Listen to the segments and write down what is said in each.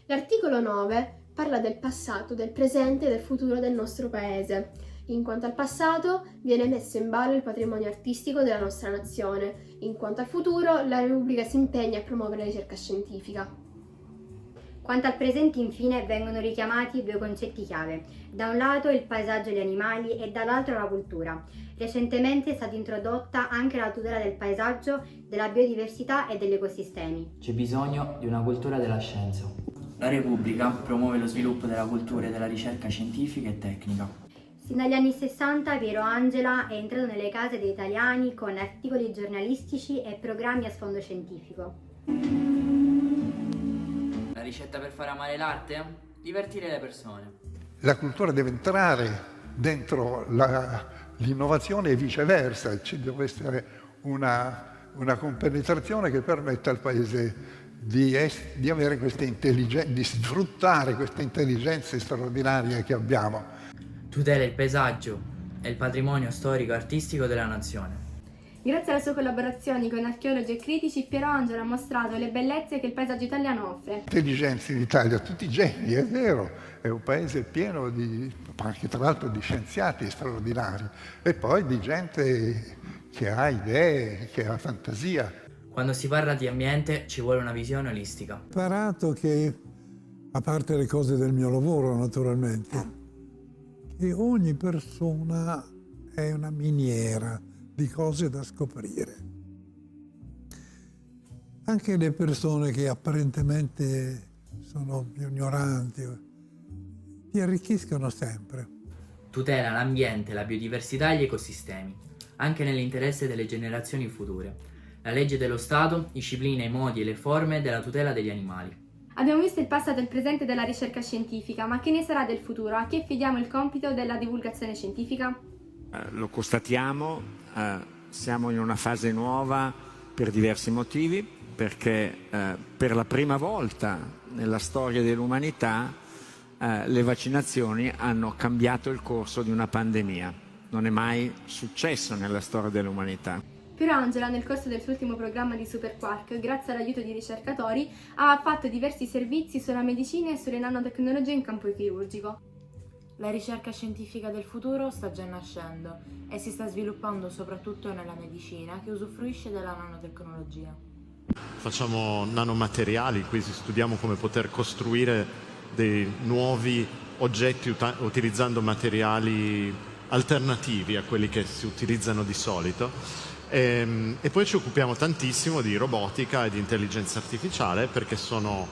L'articolo 9 parla del passato, del presente e del futuro del nostro paese. In quanto al passato, viene messo in ballo il patrimonio artistico della nostra nazione. In quanto al futuro, la Repubblica si impegna a promuovere la ricerca scientifica. Quanto al presente, infine, vengono richiamati due concetti chiave. Da un lato il paesaggio e gli animali e dall'altro la cultura. Recentemente è stata introdotta anche la tutela del paesaggio, della biodiversità e degli ecosistemi. C'è bisogno di una cultura della scienza. La Repubblica promuove lo sviluppo della cultura e della ricerca scientifica e tecnica. Sin dagli anni 60 Piero Angela è entrato nelle case dei italiani con articoli giornalistici e programmi a sfondo scientifico. La ricetta per fare amare l'arte? Divertire le persone. La cultura deve entrare dentro l'innovazione e viceversa, ci deve essere una compenetrazione che permetta al Paese di avere di sfruttare queste intelligenze straordinarie che abbiamo. Tutela il paesaggio e il patrimonio storico-artistico della nazione. Grazie alle sue collaborazioni con archeologi e critici, Piero Angela ha mostrato le bellezze che il paesaggio italiano offre. Intelligenza in Italia, tutti geni, è vero, è un paese pieno anche tra l'altro di scienziati straordinari e poi di gente che ha idee, che ha fantasia. Quando si parla di ambiente ci vuole una visione olistica. Ho imparato che, a parte le cose del mio lavoro naturalmente, che ogni persona è una miniera di cose da scoprire. Anche le persone che apparentemente sono più ignoranti ti arricchiscono sempre. Tutela l'ambiente, la biodiversità e gli ecosistemi, anche nell'interesse delle generazioni future. La legge dello Stato disciplina i modi e le forme della tutela degli animali. Abbiamo visto il passato e il presente della ricerca scientifica, ma che ne sarà del futuro? A chi affidiamo il compito della divulgazione scientifica? Lo constatiamo, siamo in una fase nuova per diversi motivi, perché per la prima volta nella storia dell'umanità le vaccinazioni hanno cambiato il corso di una pandemia. Non è mai successo nella storia dell'umanità. Piero Angela, nel corso del suo ultimo programma di Super Quark, grazie all'aiuto di ricercatori, ha fatto diversi servizi sulla medicina e sulle nanotecnologie in campo chirurgico. La ricerca scientifica del futuro sta già nascendo e si sta sviluppando soprattutto nella medicina che usufruisce della nanotecnologia. Facciamo nanomateriali, quindi studiamo come poter costruire dei nuovi oggetti utilizzando materiali alternativi a quelli che si utilizzano di solito. E poi ci occupiamo tantissimo di robotica e di intelligenza artificiale perché sono,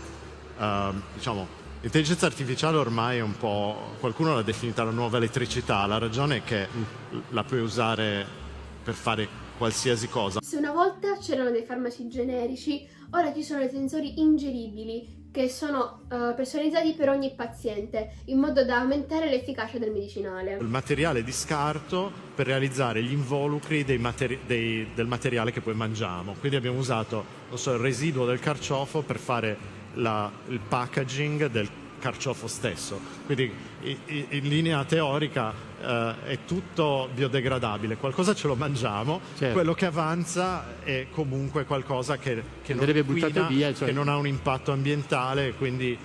l'intelligenza artificiale ormai è un po', qualcuno l'ha definita la nuova elettricità, la ragione è che la puoi usare per fare qualsiasi cosa. Se una volta c'erano dei farmaci generici, ora ci sono dei sensori ingeribili che sono personalizzati per ogni paziente, in modo da aumentare l'efficacia del medicinale. Il materiale di scarto per realizzare gli involucri del materiale che poi mangiamo. Quindi abbiamo usato, non so, il residuo del carciofo per fare il packaging del carciofo stesso. Quindi in linea teorica è tutto biodegradabile, qualcosa ce lo mangiamo, certo. Quello che avanza è comunque qualcosa che non inquina, via, cioè... che non ha un impatto ambientale, quindi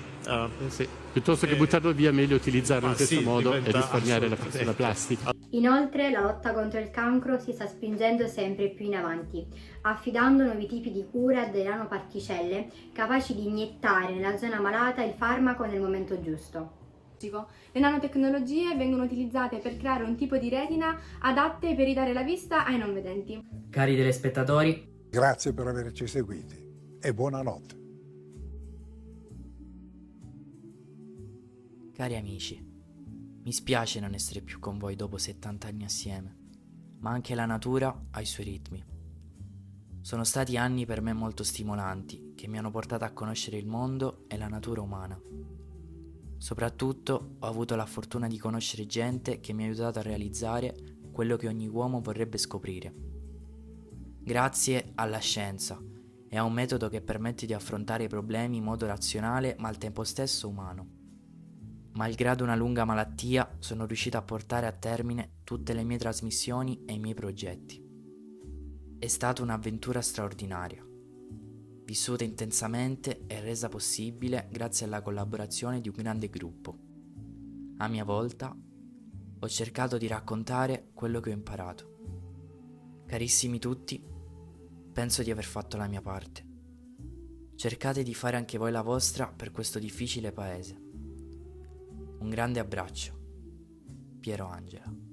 sì. Piuttosto che buttarlo via, meglio utilizzarlo in questo modo e risparmiare la plastica. Inoltre la lotta contro il cancro si sta spingendo sempre più in avanti, affidando nuovi tipi di cure a delle nanoparticelle capaci di iniettare nella zona malata il farmaco nel momento giusto. Le nanotecnologie vengono utilizzate per creare un tipo di retina adatte per ridare la vista ai non vedenti. Cari telespettatori, grazie per averci seguiti e buonanotte. cari amici, mi spiace non essere più con voi dopo 70 anni assieme, ma anche la natura ha i suoi ritmi. Sono stati anni per me molto stimolanti, che mi hanno portato a conoscere il mondo e la natura umana. Soprattutto ho avuto la fortuna di conoscere gente che mi ha aiutato a realizzare quello che ogni uomo vorrebbe scoprire. Grazie alla scienza e a un metodo che permette di affrontare i problemi in modo razionale ma al tempo stesso umano. Malgrado una lunga malattia, sono riuscito a portare a termine tutte le mie trasmissioni e i miei progetti. È stata un'avventura straordinaria. vissuta intensamente e resa possibile grazie alla collaborazione di un grande gruppo. A mia volta, ho cercato di raccontare quello che ho imparato. Carissimi tutti, penso di aver fatto la mia parte. Cercate di fare anche voi la vostra per questo difficile paese. Un grande abbraccio. Piero Angela.